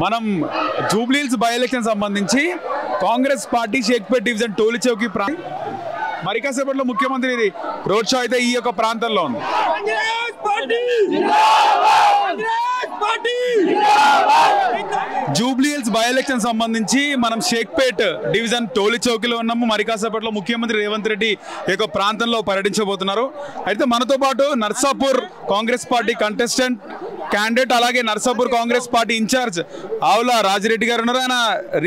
మనం Jubilee Hills by election సంబంధించి Congress party Shaikpet division టోలీ Chowki మరి కాసేపట్లో ముఖ్యమంత్రి రోడ్ షో అయితే ఈ యొక్క ప్రాంతంలో ఉంది. జూబ్లీహిల్స్ బై ఎలక్షన్ సంబంధించి మనం షేక్పేట్ డివిజన్ టోలీ చౌకీలో ఉన్నాము. మరి కాసేపట్లో ముఖ్యమంత్రి రేవంత్ రెడ్డి ఈ యొక్క ప్రాంతంలో పర్యటించబోతున్నారు. అయితే మనతో పాటు Narsapur Congress party contestant candidate అలాగే నర్సాపూర్ కాంగ్రెస్ పార్టీ ఇన్ఛార్జ్ ఆవుల రాజిరెడ్డి గారు ఉన్నారు. ఆయన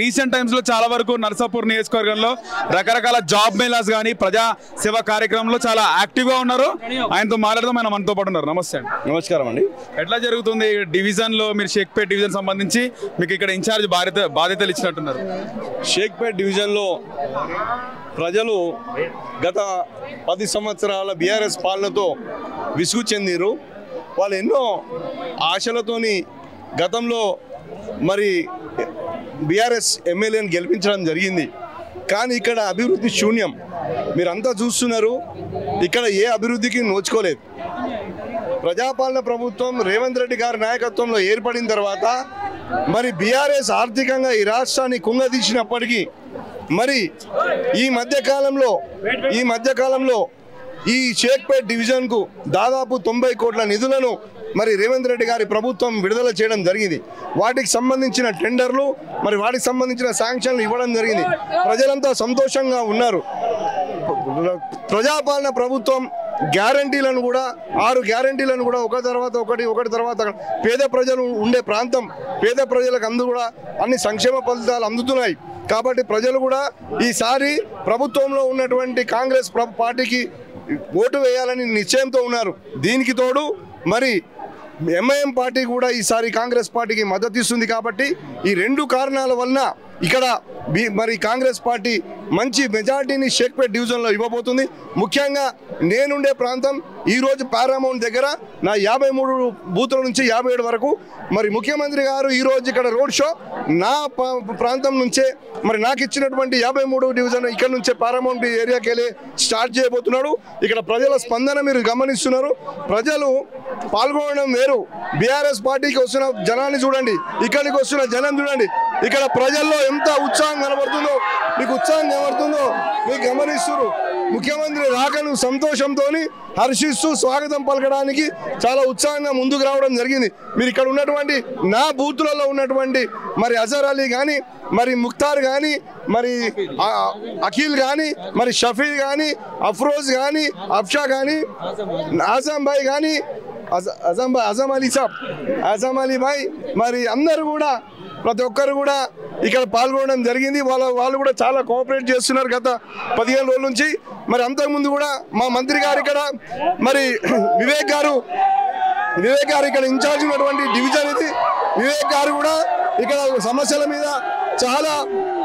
రీసెంట్ టైమ్స్ లో చాలా వరకు నర్సాపూర్ నియోజకవర్గంలో రకరకాల జాబ్ మేళాస్ కానీ ప్రజా సేవా కార్యక్రమంలో చాలా యాక్టివ్ గా ఉన్నారు. ఆయనతో మాట్లాడదాం. ఆయన మనతో పాటు ఉన్నారు. నమస్తే అండి. నమస్కారం అండి. ఎట్లా జరుగుతుంది డివిజన్ లో? మీరు షేక్పేట్ డివిజన్ సంబంధించి మీకు ఇక్కడ ఇన్ఛార్జ్ బాధ్యతలు ఇచ్చినట్టున్నారు. షేక్పేట్ డివిజన్ లో ప్రజలు గత 10 సంవత్సరాల బీఆర్ఎస్ పాలనతో విసుగు చెందిరు. వాళ్ళు ఎన్నో ఆశలతోని గతంలో మరి బీఆర్ఎస్ ఎమ్మెల్యేని గెలిపించడం జరిగింది. కానీ ఇక్కడ అభివృద్ధి శూన్యం. మీరంతా చూస్తున్నారు, ఇక్కడ ఏ అభివృద్ధికి నోచుకోలేదు. ప్రజాపాలన ప్రభుత్వం రేవంత్ రెడ్డి గారి నాయకత్వంలో ఏర్పడిన తర్వాత మరి బీఆర్ఎస్ ఆర్థికంగా ఈ రాష్ట్రాన్ని కుంగదీసినప్పటికీ మరి ఈ మధ్యకాలంలో ఈ షేక్పేట్ డివిజన్కు దాదాపు 90 కోట్ల నిధులను మరి రేవంత్ రెడ్డి గారి ప్రభుత్వం విడుదల చేయడం జరిగింది. వాటికి సంబంధించిన టెండర్లు మరి వాటికి సంబంధించిన శాంక్షన్లు ఇవ్వడం జరిగింది. ప్రజలంతా సంతోషంగా ఉన్నారు. ప్రజాపాలన ప్రభుత్వం గ్యారంటీలను కూడా 6 గ్యారంటీలను కూడా ఒకటి తర్వాత పేద ప్రజలు ఉండే ప్రాంతం, పేద ప్రజలకు కూడా అన్ని సంక్షేమ ఫలితాలు అందుతున్నాయి. కాబట్టి ప్రజలు కూడా ఈసారి ప్రభుత్వంలో ఉన్నటువంటి కాంగ్రెస్ పార్టీకి ఓటు వేయాలని నిశ్చయంతో ఉన్నారు. దీనికి తోడు మరి ఎంఐఎం పార్టీ కూడా ఈసారి కాంగ్రెస్ పార్టీకి మద్దతు ఇస్తుంది. కాబట్టి ఈ 2 కారణాల వలన ఇక్కడ మరి కాంగ్రెస్ పార్టీ మంచి మెజార్టీని షేక్పేట్ డివిజన్లో ఇవ్వబోతుంది. ముఖ్యంగా నేనుండే ప్రాంతం ఈరోజు పారామౌంట్ దగ్గర నా 53 బూతుల నుంచి 57 వరకు మరి ముఖ్యమంత్రి గారు ఈరోజు ఇక్కడ రోడ్ షో నా ప్రాంతం నుంచే మరి నాకు ఇచ్చినటువంటి 53 డివిజన్ ఇక్కడ నుంచే పారామౌంట్ ఏరియాకి వెళ్ళి స్టార్ట్ చేయబోతున్నాడు. ఇక్కడ ప్రజల స్పందన మీరు గమనిస్తున్నారు. ప్రజలు పాల్గొనడం వేరు. బీఆర్ఎస్ పార్టీకి వస్తున్న జనాన్ని చూడండి, ఇక్కడికి వస్తున్న జనం చూడండి. ఇక్కడ ప్రజల్లో ఎంత ఉత్సాహం కనబడుతుందో, మీకు ఉత్సాహం కనబడుతుందో మీకు గమనిస్తున్నారు. ముఖ్యమంత్రి రాకను సంతోషంతో హర్షిస్తూ స్వాగతం పలకడానికి చాలా ఉత్సాహంగా ముందుకు రావడం జరిగింది. మీరు ఇక్కడ ఉన్నటువంటి నా బూతులలో ఉన్నటువంటి మరి అజర్ అలీ కానీ, మరి ముఖ్తార్ కానీ, మరి అఖిల్ కానీ, మరి షఫీ కానీ, అఫ్రోజ్ కానీ, అఫ్షా కానీ, ఆజం భాయ్ కానీ, ఆజం అలీ భాయ్ మరి అందరూ కూడా ప్రతి ఒక్కరు కూడా ఇక్కడ పాల్గొనడం జరిగింది. వాళ్ళు కూడా చాలా కోఆపరేట్ చేస్తున్నారు గత 15 రోజుల నుంచి. మరి అంతకుముందు కూడా మా మంత్రి గారు ఇక్కడ మరి వివేక్ గారు ఇక్కడ ఇన్ఛార్జ్ ఉన్నటువంటి డివిజన్ ఇది. వివేక్ గారు కూడా ఇక్కడ సమస్యల మీద చాలా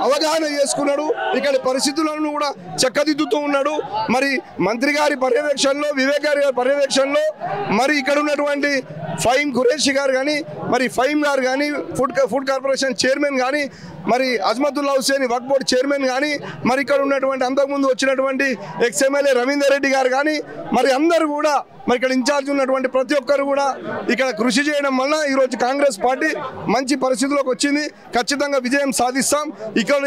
అవగాహన చేసుకున్నాడు. ఇక్కడ పరిస్థితులను కూడా చక్కదిద్దుతూ ఉన్నాడు. మరి మంత్రి గారి పర్యవేక్షణలో, వివేక్ గారి పర్యవేక్షణలో మరి ఇక్కడ ఉన్నటువంటి ఫైమ్ ఖురేషి గారు కానీ, మరి ఫైమ్ గారు కానీ, ఫుడ్ కార్పొరేషన్ చైర్మన్ కానీ, మరి అజ్మతుల్లా హుసేన్ వక్ఫ్ బోర్డ్ చైర్మన్ కానీ, మరి ఇక్కడ ఉన్నటువంటి అంతకుముందు వచ్చినటువంటి ఎక్స్ఎమ్మెల్యే రవీందర్ రెడ్డి గారు కానీ, మరి అందరూ కూడా మరి ఇక్కడ ఇన్ఛార్జ్ ఉన్నటువంటి ప్రతి ఒక్కరు కూడా ఇక్కడ కృషి చేయడం వల్ల ఈరోజు కాంగ్రెస్ పార్టీ మంచి పరిస్థితిలోకి వచ్చింది. ఖచ్చితంగా విజయం సాధిస్తాం. ఇక్కడ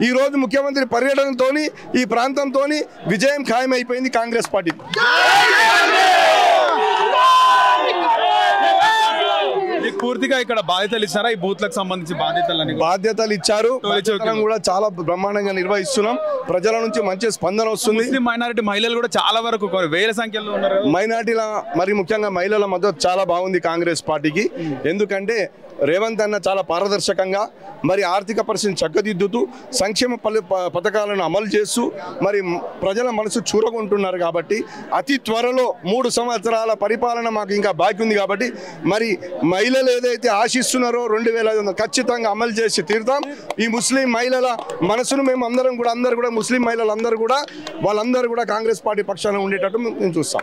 ఈరోజు ముఖ్యమంత్రి పర్యటనతో ఈ ప్రాంతంతో విజయం ఖాయమైపోయింది కాంగ్రెస్ పార్టీ. పూర్తిగా ఇక్కడ బాధ్యతలు ఇచ్చారా? ఈ బూత్లకు సంబంధించి బాధ్యతలు ఇచ్చారు. కూడా చాలా బ్రహ్మాండంగా నిర్వహిస్తున్నాం. ప్రజల నుంచి మంచి స్పందన వస్తుంది. మైనారిటీ మహిళలు కూడా చాలా వరకు వేల సంఖ్యలో ఉన్నారు. మైనారిటీల మరి ముఖ్యంగా మహిళల మద్దతు చాలా బాగుంది కాంగ్రెస్ పార్టీకి. ఎందుకంటే రేవంత్ అన్న చాలా పారదర్శకంగా మరి ఆర్థిక పరిస్థితిని చక్కదిద్దుతూ సంక్షేమ పథకాలను అమలు చేస్తూ మరి ప్రజల మనసు చూరగొంటున్నారు. కాబట్టి అతి త్వరలో 3 సంవత్సరాల పరిపాలన మాకు ఇంకా బాకీ ఉంది. కాబట్టి మరి మహిళలు ఏదైతే ఆశిస్తున్నారో 2500 ఖచ్చితంగా అమలు చేసి తీరుతాం. ఈ ముస్లిం మహిళల మనసును మేము అందరూ కూడా ముస్లిం మహిళలందరూ కూడా వాళ్ళందరూ కూడా కాంగ్రెస్ పార్టీ పక్షాన ఉండేటట్టు మేము చూస్తాం.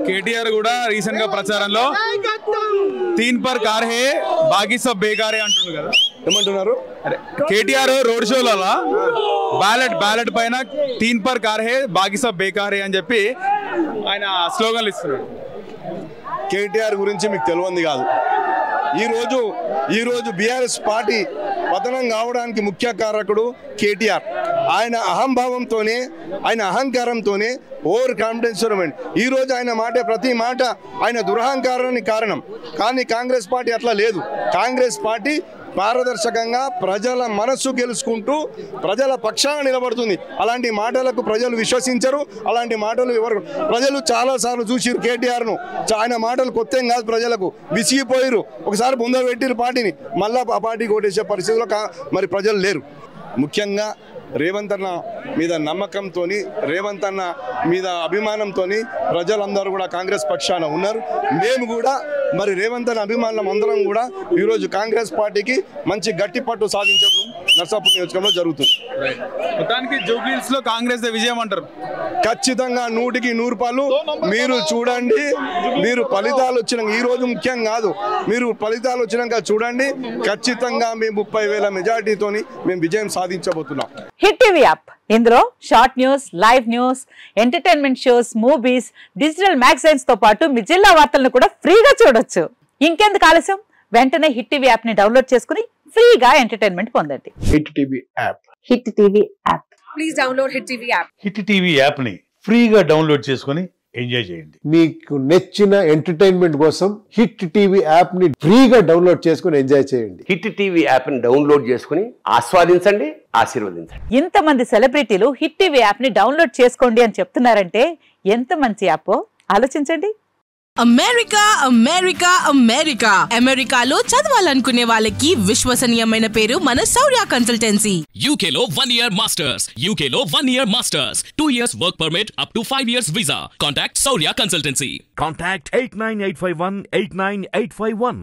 కేటీఆర్ కూడా రీసెంట్ గా ప్రచారంలో 3 पर कार है बाकी सब बेकार है అంటున్నారు కదా. ఏమంటున్నారు? కేటీఆర్ రోడ్ షోలో బ్యాలెట్ పైన 3 पर कार है बाकी सब बेकार है అని చెప్పి ఆయన స్లోగన్లు ఇస్తున్నాడు. కేటీఆర్ గురించి మీకు తెలియంది కాదు. ఈరోజు బీఆర్ఎస్ పార్టీ పతనం కావడానికి ముఖ్య కారకుడు కేటీఆర్. ఆయన అహంభావంతోనే, ఆయన అహంకారంతోనే, ఓవర్ కాన్ఫిడెన్స్. ఈరోజు ఆయన మాటే ప్రతి మాట ఆయన దురహంకారానికి కారణం. కానీ కాంగ్రెస్ పార్టీ అట్లా లేదు. కాంగ్రెస్ పార్టీ పారదర్శకంగా ప్రజల మనస్సు గెలుచుకుంటూ ప్రజల పక్షాన నిలబడుతుంది. అలాంటి మాటలకు ప్రజలు విశ్వసించరు. అలాంటి మాటలు ప్రజలు చాలాసార్లు చూసిరు కేటీఆర్ను. ఆయన మాటలు కొత్త ఏం కాదు. ప్రజలకు విసిగిపోయారు. ఒకసారి ముందర పెట్టిరు పార్టీని, మళ్ళీ ఆ పార్టీకి ఓటేసే పరిస్థితిలో మరి ప్రజలు లేరు. ముఖ్యంగా రేవంత్ అన్న మీద నమ్మకంతో, రేవంత్ అన్న మీద అభిమానంతో ప్రజలందరూ కూడా కాంగ్రెస్ పక్షాన ఉన్నారు. మేము కూడా మరి రేవంత్ అన్న అభిమానులం అందరం కూడా ఈరోజు కాంగ్రెస్ పార్టీకి మంచి గట్టి పట్టు సాధించడం నర్సాపూర్ నియోజకవర్గంలో జరుగుతుంది. మొత్తానికి జూబ్లీహిల్స్ లో కాంగ్రెస్ విజయం అంటారు. ఖచ్చితంగా 100కి 100 మీరు చూడండి. మీరు ఫలితాలు వచ్చిన ఈ రోజు ముఖ్యం కాదు, మీరు ఫలితాలు వచ్చినాక చూడండి. ఖచ్చితంగా మేము 30,000 మెజార్టీతోని మేము విజయం సాధించబోతున్నాం. హిట్ టీవీ యాప్, ఇందులో short news, live news, entertainment shows, movies, digital magazines తో పాటు మీ జిల్లా వార్తలను కూడా ఫ్రీగా చూడొచ్చు. ఇంకెందుకు ఆలస్యం, వెంటనే హిట్ టీవీ యాప్ ని డౌన్లోడ్ చేసుకుని ఫ్రీగా ఎంటర్టైన్మెంట్ పొందండి. Hit TV app. Hit TV app. Please download hit TV app. Hit TV app ని ఫ్రీగా డౌన్లోడ్ చేసుకుని ఎంజాయ్ చేయండి. మీకు నచ్చిన ఎంటర్టైన్మెంట్ కోసం హిట్ టీవీ యాప్ ని ఫ్రీగా డౌన్లోడ్ చేసుకుని ఎంజాయ్ చేయండి. హిట్ టీవీ యాప్ ని డౌన్లోడ్ చేసుకుని ఆస్వాదించండి, ఆశీర్వదించండి. ఇంతమంది సెలబ్రిటీలు హిట్ టీవీ యాప్ ని డౌన్లోడ్ చేసుకోండి అని చెప్తున్నారంటే ఎంత మంచి యాప్ ఆలోచించండి. అమెరికా అమెరికా అమెరికా అమెరికాలో చదవాలనుకునే వాళ్ళకి విశ్వసనీయమైన పేరు మన శౌర్య కన్సల్టెన్సీ. UK లో 1 year masters, UK లో 1 year masters, 2 years work permit up to 5 years visa. Contact Saurya Consultancy. Contact 89851 89851.